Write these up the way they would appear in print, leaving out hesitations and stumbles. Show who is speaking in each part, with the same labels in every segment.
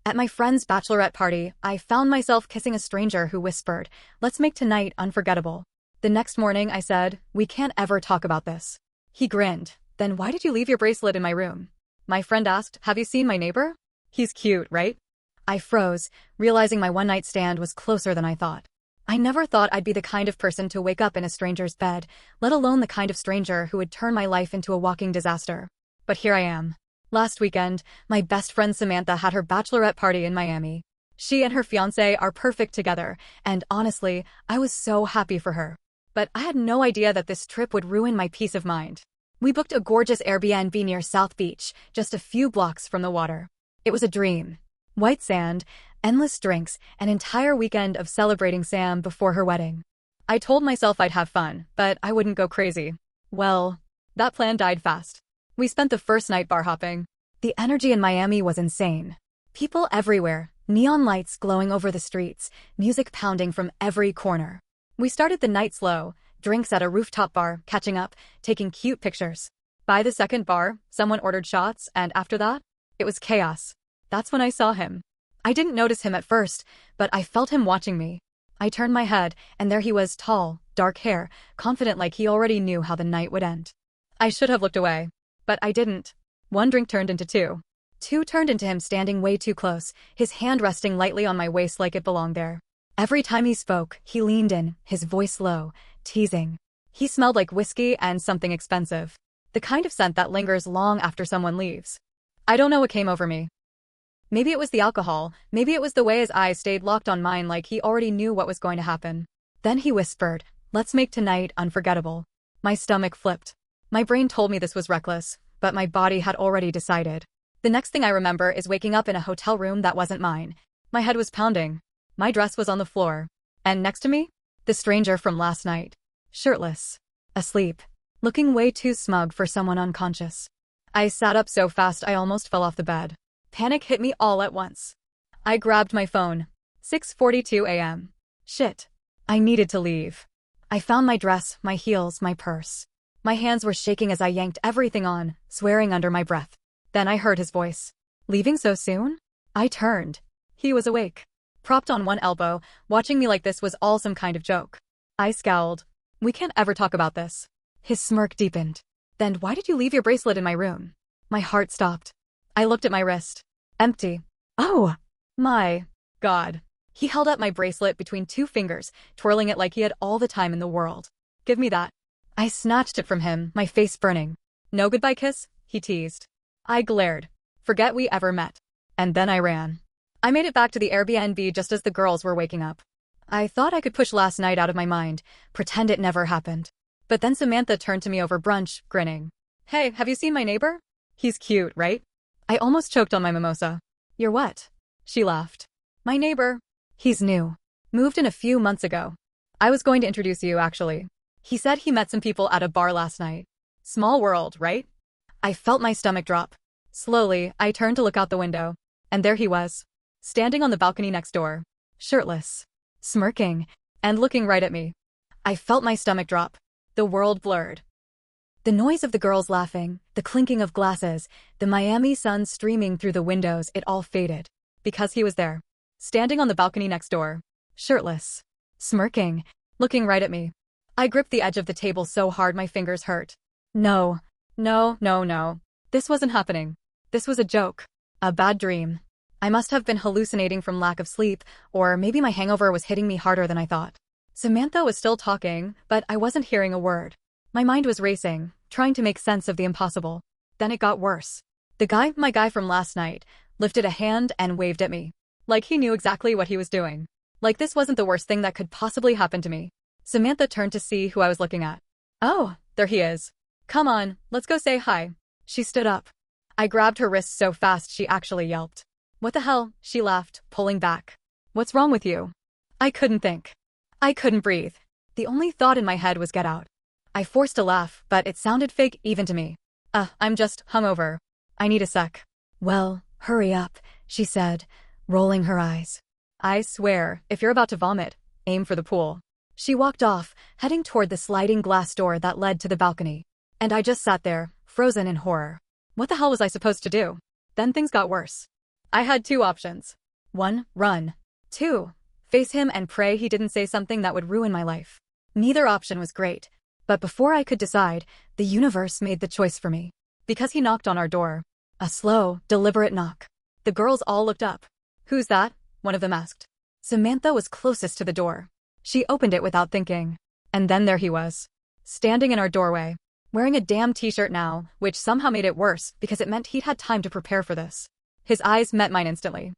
Speaker 1: At my friend's bachelorette party, I found myself kissing a stranger who whispered, "Let's make tonight unforgettable." The next morning, I said, "We can't ever talk about this." He grinned. "Then why did you leave your bracelet in my room?" My friend asked, "Have you seen my neighbor? He's cute, right?" I froze, realizing my one-night stand was closer than I thought. I never thought I'd be the kind of person to wake up in a stranger's bed, let alone the kind of stranger who would turn my life into a walking disaster. But here I am. Last weekend, my best friend Samantha had her bachelorette party in Miami. She and her fiancé are perfect together, and honestly, I was so happy for her. But I had no idea that this trip would ruin my peace of mind. We booked a gorgeous Airbnb near South Beach, just a few blocks from the water. It was a dream. White sand, endless drinks, an entire weekend of celebrating Sam before her wedding. I told myself I'd have fun, but I wouldn't go crazy. Well, that plan died fast. We spent the first night bar hopping. The energy in Miami was insane. People everywhere, neon lights glowing over the streets, music pounding from every corner. We started the night slow, drinks at a rooftop bar, catching up, taking cute pictures. By the second bar, someone ordered shots, and after that, it was chaos. That's when I saw him. I didn't notice him at first, but I felt him watching me. I turned my head, and there he was, tall, dark hair, confident like he already knew how the night would end. I should have looked away. But I didn't. One drink turned into two. Two turned into him standing way too close, his hand resting lightly on my waist like it belonged there. Every time he spoke, he leaned in, his voice low, teasing. He smelled like whiskey and something expensive. The kind of scent that lingers long after someone leaves. I don't know what came over me. Maybe it was the alcohol, maybe it was the way his eyes stayed locked on mine like he already knew what was going to happen. Then he whispered, "Let's make tonight unforgettable." My stomach flipped. My brain told me this was reckless, but my body had already decided. The next thing I remember is waking up in a hotel room that wasn't mine. My head was pounding. My dress was on the floor. And next to me, the stranger from last night. Shirtless. Asleep. Looking way too smug for someone unconscious. I sat up so fast I almost fell off the bed. Panic hit me all at once. I grabbed my phone. 6:42 a.m. Shit. I needed to leave. I found my dress, my heels, my purse. My hands were shaking as I yanked everything on, swearing under my breath. Then I heard his voice. "Leaving so soon?" I turned. He was awake. Propped on one elbow, watching me like this was all some kind of joke. I scowled. "We can't ever talk about this." His smirk deepened. "Then why did you leave your bracelet in my room?" My heart stopped. I looked at my wrist. Empty. Oh, my God. He held up my bracelet between two fingers, twirling it like he had all the time in the world. "Give me that." I snatched it from him, my face burning. "No goodbye kiss?" he teased. I glared. "Forget we ever met." And then I ran. I made it back to the Airbnb just as the girls were waking up. I thought I could push last night out of my mind, pretend it never happened. But then Samantha turned to me over brunch, grinning. "Hey, have you seen my neighbor? He's cute, right?" I almost choked on my mimosa. "You're what?" She laughed. "My neighbor. He's new. Moved in a few months ago. I was going to introduce you, actually. He said he met some people at a bar last night. Small world, right?" I felt my stomach drop. Slowly, I turned to look out the window. And there he was. Standing on the balcony next door. Shirtless. Smirking. And looking right at me. I felt my stomach drop. The world blurred. The noise of the girls laughing, the clinking of glasses, the Miami sun streaming through the windows, it all faded. Because he was there. Standing on the balcony next door. Shirtless. Smirking. Looking right at me. I gripped the edge of the table so hard my fingers hurt. No. No. This wasn't happening. This was a joke. A bad dream. I must have been hallucinating from lack of sleep, or maybe my hangover was hitting me harder than I thought. Samantha was still talking, but I wasn't hearing a word. My mind was racing, trying to make sense of the impossible. Then it got worse. My guy from last night, lifted a hand and waved at me. Like he knew exactly what he was doing. Like this wasn't the worst thing that could possibly happen to me. Samantha turned to see who I was looking at. "Oh, there he is. Come on, let's go say hi." She stood up. I grabbed her wrist so fast she actually yelped. "What the hell?" She laughed, pulling back. "What's wrong with you?" I couldn't think. I couldn't breathe. The only thought in my head was get out. I forced a laugh, but it sounded fake even to me. I'm just hungover. I need a sec." "Well, hurry up," she said, rolling her eyes. "I swear, if you're about to vomit, aim for the pool." She walked off, heading toward the sliding glass door that led to the balcony. And I just sat there, frozen in horror. What the hell was I supposed to do? Then things got worse. I had two options. 1. Run. 2. Face him and pray he didn't say something that would ruin my life. Neither option was great, but before I could decide, the universe made the choice for me. Because he knocked on our door. A slow, deliberate knock. The girls all looked up. "Who's that?" one of them asked. Samantha was closest to the door. She opened it without thinking. And then there he was, standing in our doorway, wearing a damn t-shirt now, which somehow made it worse because it meant he'd had time to prepare for this. His eyes met mine instantly.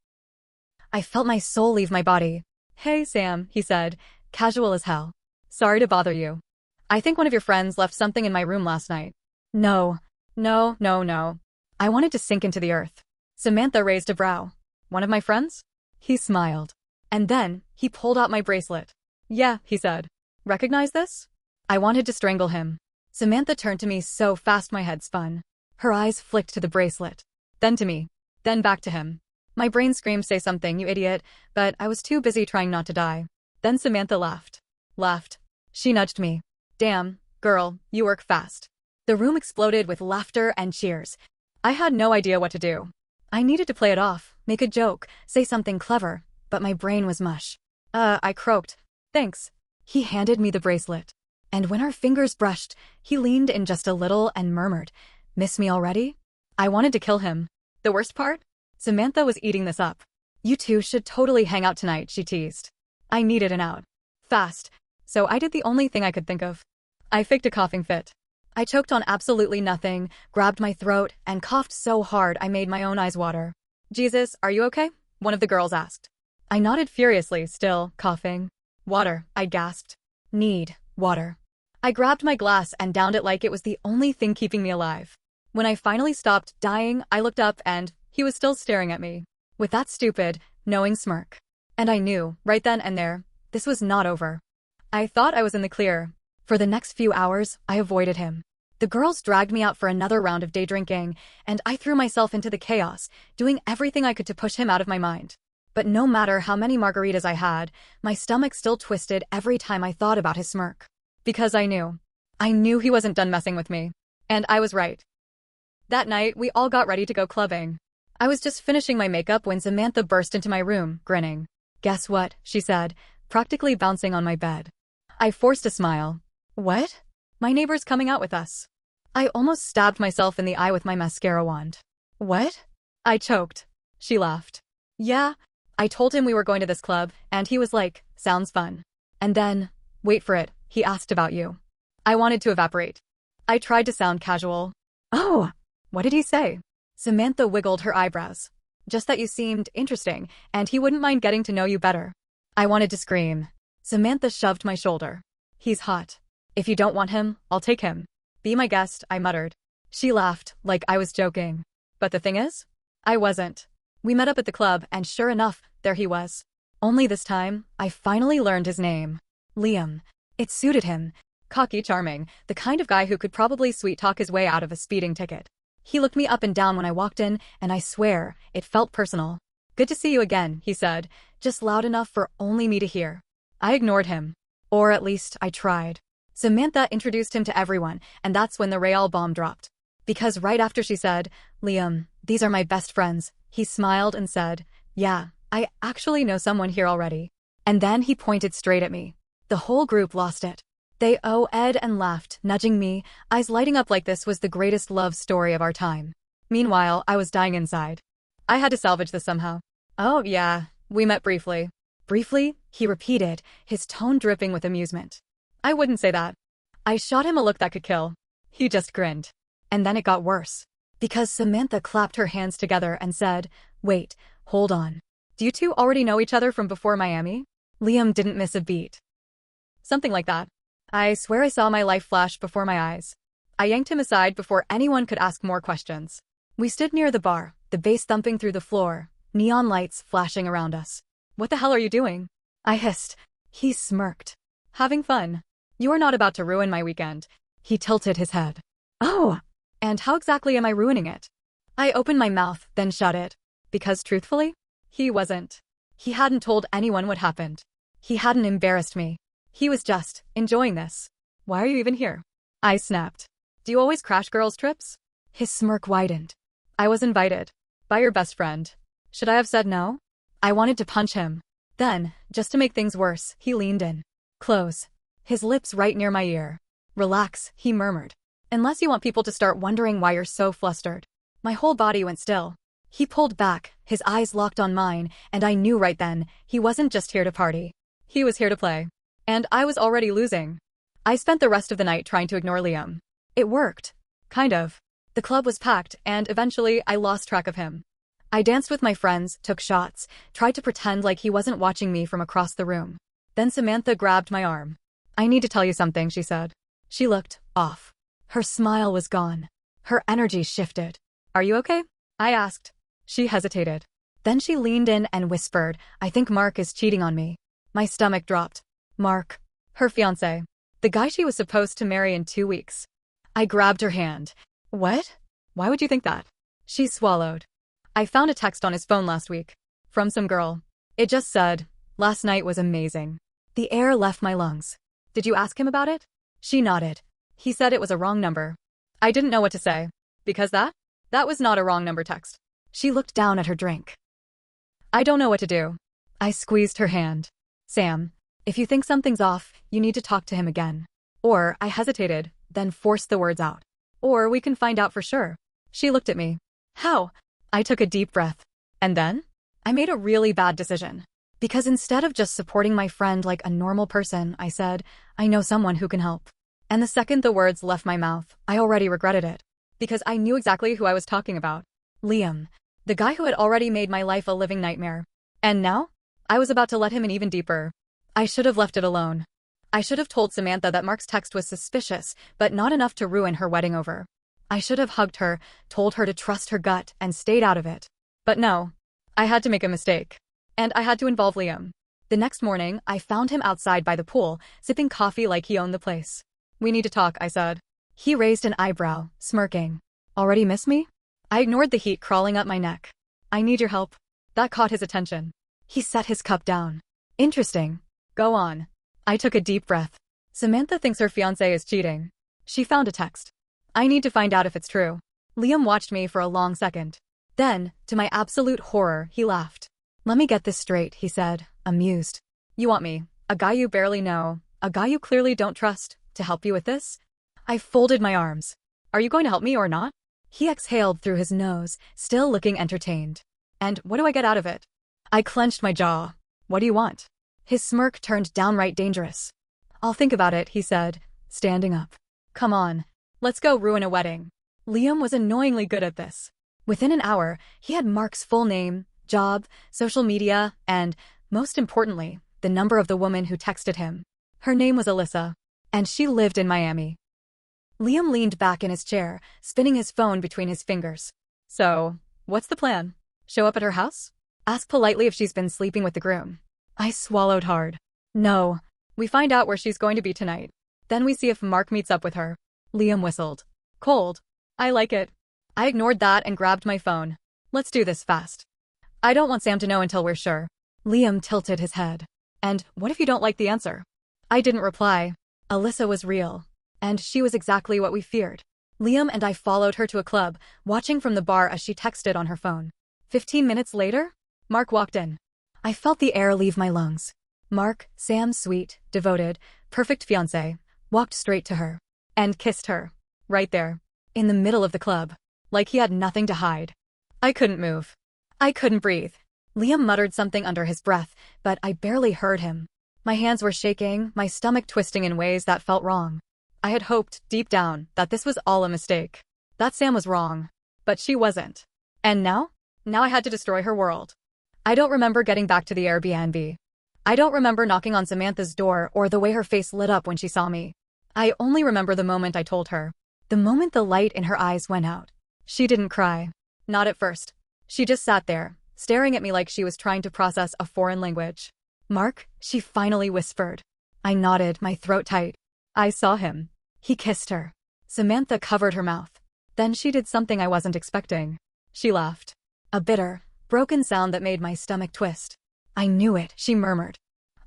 Speaker 1: I felt my soul leave my body. "Hey, Sam," he said, casual as hell. "Sorry to bother you. I think one of your friends left something in my room last night." No. I wanted to sink into the earth. Samantha raised a brow. "One of my friends?" He smiled. And then, he pulled out my bracelet. "Yeah," he said. "Recognize this?" I wanted to strangle him. Samantha turned to me so fast my head spun. Her eyes flicked to the bracelet. Then to me. Then back to him. My brain screamed, "Say something, you idiot," but I was too busy trying not to die. Then Samantha laughed. She nudged me. "Damn, girl, you work fast." The room exploded with laughter and cheers. I had no idea what to do. I needed to play it off, make a joke, say something clever, but my brain was mush. I croaked. "Thanks." He handed me the bracelet. And when our fingers brushed, he leaned in just a little and murmured, "Miss me already?" I wanted to kill him. The worst part? Samantha was eating this up. "You two should totally hang out tonight," she teased. I needed an out. Fast. So I did the only thing I could think of. I faked a coughing fit. I choked on absolutely nothing, grabbed my throat, and coughed so hard I made my own eyes water. "Jesus, are you okay?" one of the girls asked. I nodded furiously, still coughing. "Water," I gasped. "Need water." I grabbed my glass and downed it like it was the only thing keeping me alive. When I finally stopped dying, I looked up and he was still staring at me, with that stupid, knowing smirk. And I knew, right then and there, this was not over. I thought I was in the clear. For the next few hours, I avoided him. The girls dragged me out for another round of day drinking, and I threw myself into the chaos, doing everything I could to push him out of my mind. But no matter how many margaritas I had, my stomach still twisted every time I thought about his smirk. Because I knew he wasn't done messing with me. And I was right. That night, we all got ready to go clubbing. I was just finishing my makeup when Samantha burst into my room, grinning. "Guess what?" she said, practically bouncing on my bed. I forced a smile. "What?" "My neighbor's coming out with us." I almost stabbed myself in the eye with my mascara wand. "What?" I choked. She laughed. "Yeah. I told him we were going to this club, and he was like, 'Sounds fun.' And then, wait for it, he asked about you." I wanted to evaporate. I tried to sound casual. "Oh, what did he say?" Samantha wiggled her eyebrows. "Just that you seemed interesting, and he wouldn't mind getting to know you better." I wanted to scream. Samantha shoved my shoulder. "He's hot. If you don't want him, I'll take him." "Be my guest," I muttered. She laughed, like I was joking. But the thing is, I wasn't. We met up at the club, and sure enough, there he was. Only this time, I finally learned his name. Liam. It suited him. Cocky, charming, the kind of guy who could probably sweet-talk his way out of a speeding ticket. He looked me up and down when I walked in, and I swear, it felt personal. "Good to see you again," he said, just loud enough for only me to hear. I ignored him. Or at least, I tried. Samantha introduced him to everyone, and that's when the Real bomb dropped. Because right after she said, "Liam, these are my best friends," he smiled and said, "Yeah, I actually know someone here already." And then he pointed straight at me. The whole group lost it. They oh-ed and laughed, nudging me, eyes lighting up like this was the greatest love story of our time. Meanwhile, I was dying inside. I had to salvage this somehow. "Oh, yeah, we met briefly." "Briefly?" he repeated, his tone dripping with amusement. I wouldn't say that. I shot him a look that could kill. He just grinned. And then it got worse. Because Samantha clapped her hands together and said, "Wait, hold on. Do you two already know each other from before Miami?" Liam didn't miss a beat. "Something like that." I swear I saw my life flash before my eyes. I yanked him aside before anyone could ask more questions. We stood near the bar, the bass thumping through the floor, neon lights flashing around us. "What the hell are you doing?" I hissed. He smirked. "Having fun. You are not about to ruin my weekend." He tilted his head. "Oh, and how exactly am I ruining it?" I opened my mouth, then shut it. Because truthfully, he wasn't. He hadn't told anyone what happened. He hadn't embarrassed me. He was just enjoying this. "Why are you even here?" I snapped. "Do you always crash girls' trips?" His smirk widened. "I was invited. By your best friend." Should I have said no? I wanted to punch him. Then, just to make things worse, he leaned in. Close. His lips right near my ear. Relax, he murmured. Unless you want people to start wondering why you're so flustered. My whole body went still. He pulled back, his eyes locked on mine, and I knew right then, he wasn't just here to party. He was here to play. And I was already losing. I spent the rest of the night trying to ignore Liam. It worked. Kind of. The club was packed, and eventually I lost track of him. I danced with my friends, took shots, tried to pretend like he wasn't watching me from across the room. Then Samantha grabbed my arm. I need to tell you something, she said. She looked off. Her smile was gone. Her energy shifted. Are you okay? I asked. She hesitated. Then she leaned in and whispered, I think Mark is cheating on me. My stomach dropped. Mark. Her fiancé. The guy she was supposed to marry in 2 weeks. I grabbed her hand. What? Why would you think that? She swallowed. I found a text on his phone last week. From some girl. It just said, last night was amazing. The air left my lungs. Did you ask him about it? She nodded. He said it was a wrong number. I didn't know what to say. Because that was not a wrong number text. She looked down at her drink. I don't know what to do. I squeezed her hand. Sam, if you think something's off, you need to talk to him again. Or, I hesitated, then forced the words out. Or we can find out for sure. She looked at me. How? I took a deep breath. And then? I made a really bad decision. Because instead of just supporting my friend like a normal person, I said, I know someone who can help. And the second the words left my mouth, I already regretted it. Because I knew exactly who I was talking about. Liam. The guy who had already made my life a living nightmare. And now? I was about to let him in even deeper. I should have left it alone. I should have told Samantha that Mark's text was suspicious, but not enough to ruin her wedding over. I should have hugged her, told her to trust her gut, and stayed out of it. But no. I had to make a mistake. And I had to involve Liam. The next morning, I found him outside by the pool, sipping coffee like he owned the place. We need to talk, I said. He raised an eyebrow, smirking. Already miss me? I ignored the heat crawling up my neck. I need your help. That caught his attention. He set his cup down. Interesting. Go on. I took a deep breath. Samantha thinks her fiancé is cheating. She found a text. I need to find out if it's true. Liam watched me for a long second. Then, to my absolute horror, he laughed. Let me get this straight, he said, amused. You want me, a guy you barely know, a guy you clearly don't trust, to help you with this? I folded my arms. Are you going to help me or not? He exhaled through his nose, still looking entertained. And what do I get out of it? I clenched my jaw. What do you want? His smirk turned downright dangerous. I'll think about it, he said, standing up. Come on. Let's go ruin a wedding. Liam was annoyingly good at this. Within an hour, he had Mark's full name, job, social media, and, most importantly, the number of the woman who texted him. Her name was Alyssa, and she lived in Miami. Liam leaned back in his chair, spinning his phone between his fingers. So, what's the plan? Show up at her house? Ask politely if she's been sleeping with the groom. I swallowed hard. No. We find out where she's going to be tonight. Then we see if Mark meets up with her. Liam whistled. Cold. I like it. I ignored that and grabbed my phone. Let's do this fast. I don't want Sam to know until we're sure. Liam tilted his head. And what if you don't like the answer? I didn't reply. Alyssa was real. And she was exactly what we feared. Liam and I followed her to a club, watching from the bar as she texted on her phone. 15 minutes later, Mark walked in. I felt the air leave my lungs. Mark, Sam's sweet, devoted, perfect fiancé, walked straight to her. And kissed her. Right there. In the middle of the club. Like he had nothing to hide. I couldn't move. I couldn't breathe. Liam muttered something under his breath, but I barely heard him. My hands were shaking, my stomach twisting in ways that felt wrong. I had hoped, deep down, that this was all a mistake. That Sam was wrong. But she wasn't. And now? Now I had to destroy her world. I don't remember getting back to the Airbnb. I don't remember knocking on Samantha's door or the way her face lit up when she saw me. I only remember the moment I told her. The moment the light in her eyes went out. She didn't cry. Not at first. She just sat there, staring at me like she was trying to process a foreign language. Mark, she finally whispered. I nodded, my throat tight. I saw him. He kissed her. Samantha covered her mouth. Then she did something I wasn't expecting. She laughed. A bitter, broken sound that made my stomach twist. I knew it, she murmured.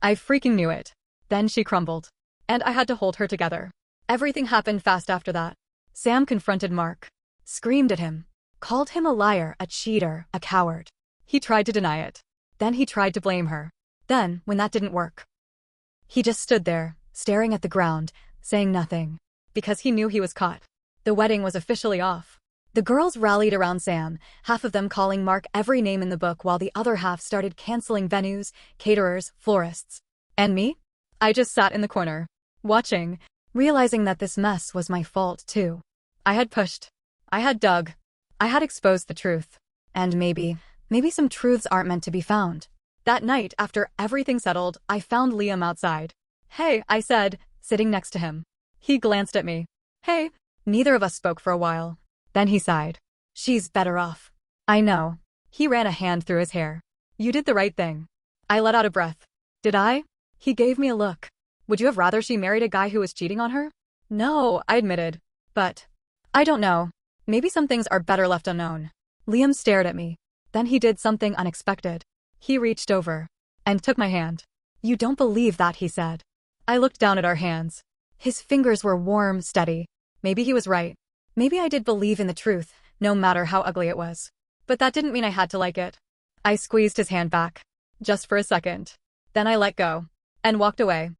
Speaker 1: I freaking knew it. Then she crumbled. And I had to hold her together. Everything happened fast after that. Sam confronted Mark. Screamed at him. Called him a liar, a cheater, a coward. He tried to deny it. Then he tried to blame her. Then, when that didn't work, he just stood there, staring at the ground, saying nothing. Because he knew he was caught. The wedding was officially off. The girls rallied around Sam, half of them calling Mark every name in the book while the other half started canceling venues, caterers, florists. And me? I just sat in the corner, watching, realizing that this mess was my fault too. I had pushed. I had dug. I had exposed the truth. And maybe some truths aren't meant to be found. That night, after everything settled, I found Liam outside. "Hey," I said, sitting next to him. He glanced at me. "Hey." Neither of us spoke for a while. Then he sighed. "She's better off." "I know." He ran a hand through his hair. "You did the right thing." I let out a breath. "Did I?" He gave me a look. "Would you have rather she married a guy who was cheating on her?" "No," I admitted. "But I don't know. Maybe some things are better left unknown." Liam stared at me. Then he did something unexpected. He reached over and took my hand. "You don't believe that," he said. I looked down at our hands. His fingers were warm, steady. Maybe he was right. Maybe I did believe in the truth, no matter how ugly it was. But that didn't mean I had to like it. I squeezed his hand back. Just for a second. Then I let go and walked away.